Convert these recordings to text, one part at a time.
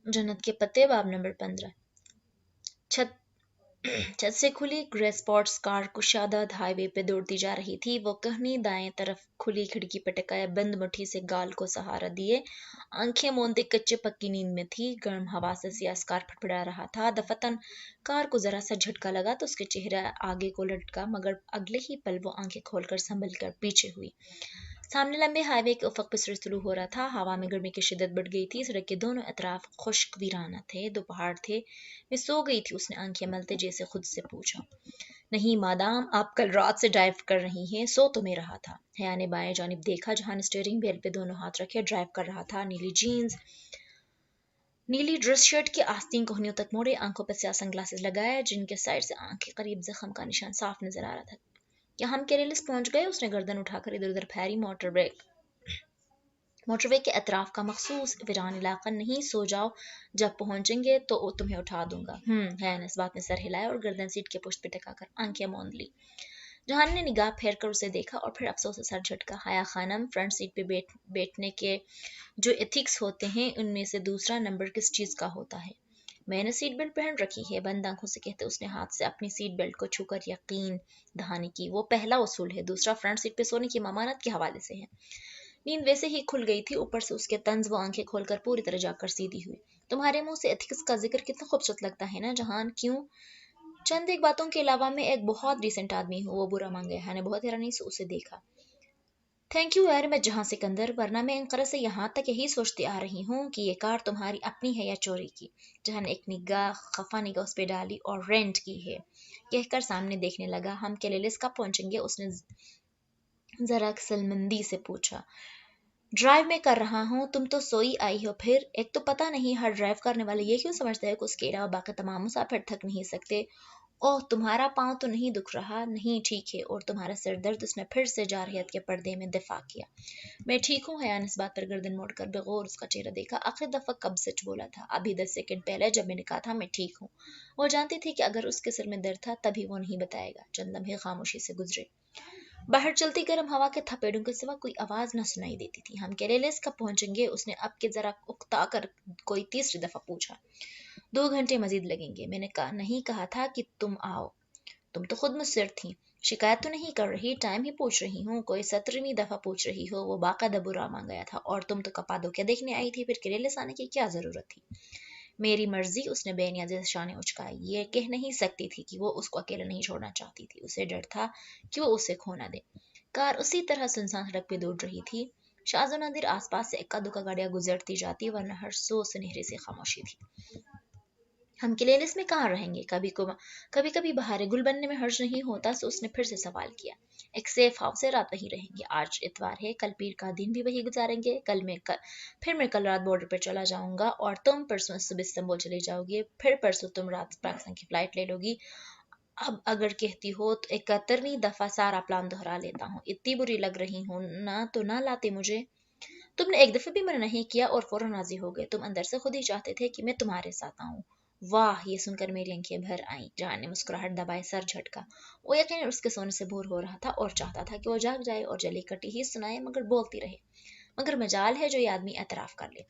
जन्नत के पत्ते बाब नंबर 15। छत छत से खुली ग्रे स्पॉट्स कार कुशादाद हाईवे पे दौड़ती जा रही थी। वो कहनी दाएं तरफ खुली खिड़की पे टकाए बंद मुट्ठी से गाल को सहारा दिए आंखें मूंदे कच्चे पक्की नींद में थी। गर्म हवा से सियाह कार फड़फड़ा रहा था। दफतन कार को जरा सा झटका लगा तो उसके चेहरा आगे को लटका, मगर अगले ही पल वो आंखें खोलकर संभल कर पीछे हुई। सामने लंबे हाईवे के उफक पे सूरज तुलू हो रहा था। हवा में गर्मी की शिद्दत बढ़ गई थी। सड़क के दोनों अतराफ खुश्क वीराना थे, दो पहाड़ थे। मैं सो गई थी, उसने आंखें मलते जैसे खुद से पूछा। नहीं मादाम, आप कल रात से ड्राइव कर रही हैं। सो तो मैं रहा था। हया ने बाएं जानिब देखा जहां स्टीयरिंग व्हील पे दोनों हाथ रखे ड्राइव कर रहा था। नीली जीन्स, नीली ड्रेस शर्ट की आस्तीन कोहनियों तक मोड़े, आंखों पर स्याह सनग्लासेस लगाया जिनके साइड से आंखें करीब जख्म का निशान साफ नजर आ रहा था। क्या हम केरेलिस पहुंच गए? उसने गर्दन उठाकर इधर उधर फेरी। मोटरवे के अतराफ का मखसूस वीरान इलाका नहीं। सो जाओ, जब पहुंचेंगे तो तुम्हें उठा दूंगा। है इस बात ने सर हिलाया और गर्दन सीट के पुष्ट पे टिकाकर आंखें मूंद ली। जहान ने निगाह फेर कर उसे देखा और फिर अफसोस से सर झटका। हया खानम, फ्रंट सीट पे बैठने के जो एथिक्स होते हैं उनमें से दूसरा नंबर किस चीज का होता है? मैंने सीट बेल्ट पहन रखी है, बंद आंखों से कहते उसने हाथ से अपनी सीट बेल्ट को छूकर यकीन दहानी की। वो पहला उसूल है, दूसरा फ्रंट सीट पे सोने की ममानत के हवाले से है। नींद वैसे ही खुल गई थी, ऊपर से उसके तंज वो आंखें खोलकर पूरी तरह जाकर सीधी हुई। तुम्हारे मुंह से एथिक्स का जिक्र कितना खूबसूरत लगता है ना जहान। क्यों? चंद एक बातों के अलावा मैं एक बहुत डिसेंट आदमी हूँ। वो बुरा मान गया। ने बहुत हैरानी से उसे देखा। थैंक यू यार, मैं जहां सिकंदर, वरना मैं इंकरा से यहाँ तक यही सोचती आ रही हूँ कि ये कार तुम्हारी अपनी है या चोरी की। जहां ने एक निगाह खफा निगाह उस पर डाली। और रेंट की है, कहकर सामने देखने लगा। हम केलेलिस कब पहुंचेंगे? उसने जरा अक्सलमंदी से पूछा। ड्राइव में कर रहा हूँ, तुम तो सोई आई हो। फिर एक तो पता नहीं हर ड्राइव करने वाले ये क्यों समझते हैं कि उसके अलावा बाकी तमाम मुसाफिर थक नहीं सकते। ओह, तुम्हारा पाँव तो नहीं दुख रहा? नहीं, ठीक है। और तुम्हारा सिर दर्द? उसने फिर से जारहियत के पर्दे में दिफा किया। मैं ठीक हूँ। हयान इस बात पर गर्दन मोड़कर बेगौर उसका चेहरा देखा। आखिर दफा कब सच बोला था? अभी 10 सेकंड पहले, जब मैंने कहा था मैं ठीक हूँ। वो जानती थी कि अगर उसके सिर में दर्द था तभी वो नहीं बताएगा। चंद लम्हे खामोशी से गुजरे। बाहर चलती गर्म हवा के थपेड़ों के सिवा कोई आवाज न सुनाई देती थी। हम केलेलेस कब पहुंचेंगे? उसने अब के जरा उकता कर कोई तीसरी दफा पूछा। 2 घंटे मजीद लगेंगे। मैंने नहीं कहा था कि तुम आओ? तुम तो खुद मुझसे थी। शिकायत तो नहीं कर रही, टाइम ही पूछ रही हूँ। कोई 17वीं दफा पूछ रही हो? वो बाकायदा बुरा मान गया था। और तुम तो कपादोक्या देखने आई थी, फिर केलेलेस आने की क्या जरूरत थी? मेरी मर्जी। उसने बेनियाजे से शाने उचकाई। ये कह नहीं सकती थी कि वो उसको अकेला नहीं छोड़ना चाहती थी। उसे डर था कि वो उसे खो ना दे। कार उसी तरह सुनसान सड़क पे दौड़ रही थी। शाजो नदीर आसपास से इक्का दुक्का गाड़ियां गुजरती जाती, वरना हर सो सुनहरे से खामोशी थी। हम क्लेलिस में कहाँ रहेंगे? कभी कभी बहारे गुल बनने में हर्ज नहीं होता। सो उसने फिर से सवाल किया। एक सेफ हाउस से रात वहीं रहेंगे। आज इतवार है, कल पीर का दिन भी वही गुजारेंगे। फिर मैं कल रात बॉर्डर पर चला जाऊंगा और तुम परसों सुबह इस्तांबुल चले जाओगे। फिर परसों तुम रात पाकिस्तान की फ्लाइट ले लोगी। अब अगर कहती हो तो 71वीं दफा सारा प्लान दोहरा लेता हूँ। इतनी बुरी लग रही हूँ ना, तो ना लाते मुझे। तुमने एक दफे भी मना नहीं किया और फौरन राजी हो गए। तुम अंदर से खुद ही चाहते थे कि मैं तुम्हारे साथ आऊं। वाह, ये सुनकर मेरी आंखें भर आईं। जान ने मुस्कुराहट दबाए सर झटका। वो यकीनन उसके सोने से बोर हो रहा था और चाहता था कि वो जाग जाए और जली कटी ही सुनाए, मगर बोलती रहे। मगर मजाल है जो ये आदमी एतराफ कर ले।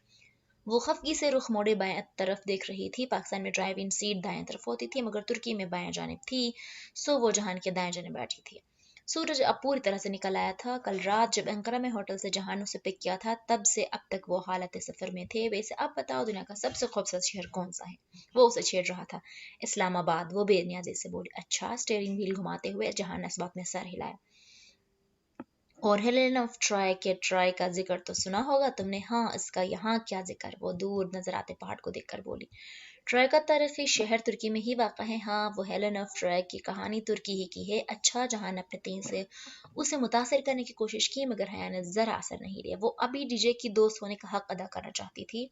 वो खफगी से रुख मोड़े बाएं तरफ देख रही थी। पाकिस्तान में ड्राइव इन सीट दाएं तरफ होती थी, मगर तुर्की में बाएं जानिब थी। सो वो जहान के दाएं जानिब बैठी थी। सूरज अब पूरी तरह से निकल आया था। कल रात जब अंकारा में होटल से जहान उसे पिक किया था, तब से अब तक वो हालत सफर में थे। वैसे अब बताओ, दुनिया का सबसे खूबसूरत शहर कौन सा है? वो उसे छेड़ रहा था। इस्लामाबाद, वो बेनियाजे से बोली। अच्छा, स्टीयरिंग व्हील घुमाते हुए जहान ने इस बात में सर हिलाया। और हेलेन ऑफ ट्रॉय के ट्रॉय का जिक्र तो सुना होगा तुमने? हाँ, इसका यहाँ क्या जिक्र? वो दूर नजर आते पहाड़ को देखकर बोली। ट्रॉय का तारीखी शहर तुर्की में ही वाक़ा है। हाँ, वो हेलेन ऑफ ट्रॉय की कहानी तुर्की ही की है। अच्छा, जहां अपने तीन से उसे मुतासर करने की कोशिश की, मगर हया ने जरा असर नहीं लिया। वो अभी डीजे की दोस्त होने का हक अदा करना चाहती थी।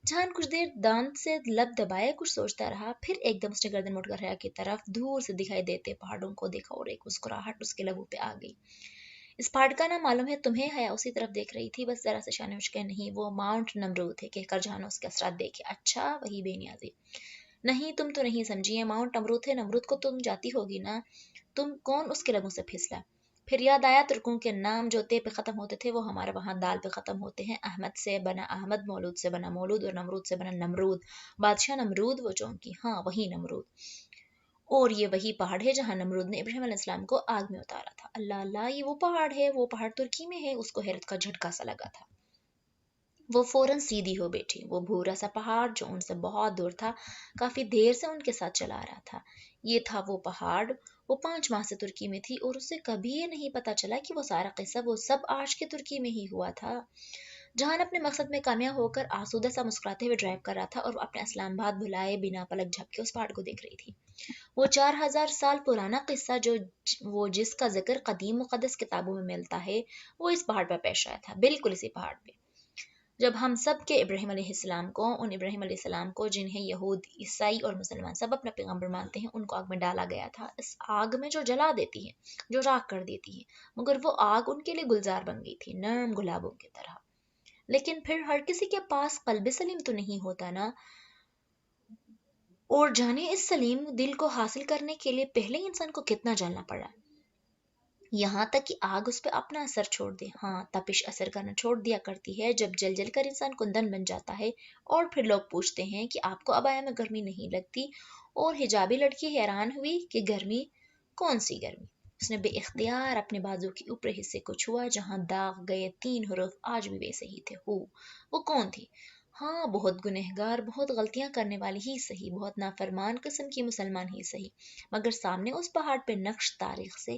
जहान कुछ देर दांत से लब दबाए कुछ सोचता रहा, फिर एकदम उसने गर्दन मोड़कर हया की तरफ दूर से दिखाई देते पहाड़ों को देखा और एक मुस्कुराहट उसके लबों पे आ गई। इस पहाड़ का नाम मालूम है तुम्हें? हया उसी तरफ देख रही थी, बस जरा से शाने उचके। नहीं, वो माउंट नमरूद है, कहकर जहां उसके असरात देखे। अच्छा, वही बेनियाजी? नहीं, तुम तो नहीं समझी है। माउंट नमरूद है, नमरूद को तुम जाती होगी ना। तुम कौन उसके लबों से फिसला? پھر یاد آیا ترکوں کے نام جو تے پہ ختم ہوتے تھے وہ ہمارے وہاں دال پہ ختم ہوتے ہیں. احمد سے بنا احمد، مولود سے بنا مولود، اور نمرود سے بنا نمرود. بادشاہ نمرود وہ چونکی، ہاں وہی نمرود. اور یہ وہی پہاڑ ہے جہاں نمرود نے ابراہیم علیہ السلام کو آگ میں اتارا تھا. اللہ اللہ، یہ وہ پہاڑ ہے، وہ پہاڑ ترکی میں ہے. اس کو حیرت کا جھٹکا سا لگا تھا. وہ فوراً سیدھی ہو بیٹھی. وہ بھورا سا پہاڑ جو ان سے بہت دور تھا کافی دیر سے ان کے ساتھ چلا رہا تھا. یہ تھا وہ پہاڑ. وہ 5 ماہ سے ترکی میں تھی اور اسے کبھی یہ نہیں پتا چلا کہ وہ سارا قصہ وہ سب آج کے ترکی میں ہی ہوا تھا. جہان اپنے مقصد میں کامیاب ہو کر آسودہ سا مسکراتے ہوئے ڈرائیو کر رہا تھا اور اپنے اسلام آباد بھلائے بنا پلک جھپکے اس پہاڑ کو دیکھ رہی تھی. وہ 4000 سال پرانا قصہ جو وہ جس کا ذکر قدیم مقدس کتابوں میں ملتا ہے وہ اس پہاڑ پر پیش آیا تھا، بالکل اسی پہاڑ پہ. جب ہم سب کے ابراہیم علیہ السلام کو، ان ابراہیم علیہ السلام کو جنہیں یہود، عیسائی اور مسلمان سب اپنا پیغمبر مانتے ہیں، ان کو آگ میں ڈالا گیا تھا. اس آگ میں جو جلا دیتی ہے، جو راکھ کر دیتی ہے، مگر وہ آگ ان کے لیے گلزار بن گئی تھی، نرم گلابوں کی طرح. لیکن پھر ہر کسی کے پاس قلب سلیم تو نہیں ہوتا نا. اور جانے اس سلیم دل کو حاصل کرنے کے لیے پہلے انسان کو کتنا جلنا پڑا، یہاں تک کہ آگ اس پہ اپنا اثر چھوڑ دے. ہاں، تپش اثر کرنا چھوڑ دیا کرتی ہے جب جل جل کر انسان کندن بن جاتا ہے. اور پھر لوگ پوچھتے ہیں کہ آپ کو ابایا میں گرمی نہیں لگتی، اور حجابی لڑکی حیران ہوئی کہ گرمی؟ کون سی گرمی؟ اس نے بے اختیار اپنے بازو کے اوپری حصے کو چھوا جہاں داغ گئے 3 حروف آج بھی ویسے ہی تھے. وہ کون تھی؟ ہاں، بہت گنہگار، بہت غلطیاں کرنے والی ہی صحیح، بہت نافرمان قسم کی مسلمان ہی صحیح، مگر سامنے اس پہاڑ پہ نقش تاریخ سے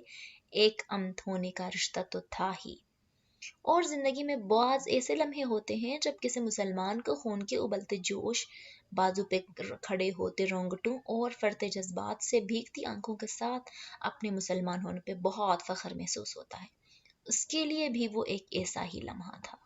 ایک امت ہونے کا رشتہ تو تھا ہی. اور زندگی میں بعض ایسے لمحے ہوتے ہیں جب کسی مسلمان کو خون کے ابلتے جوش، بازو پہ کھڑے ہوتے رونگٹوں اور فرتے جذبات سے بھیگتی آنکھوں کے ساتھ اپنے مسلمان ہونے پہ بہت فخر محسوس ہوتا ہے. اس کے لیے بھی وہ ایک ایسا ہی لمحہ تھا.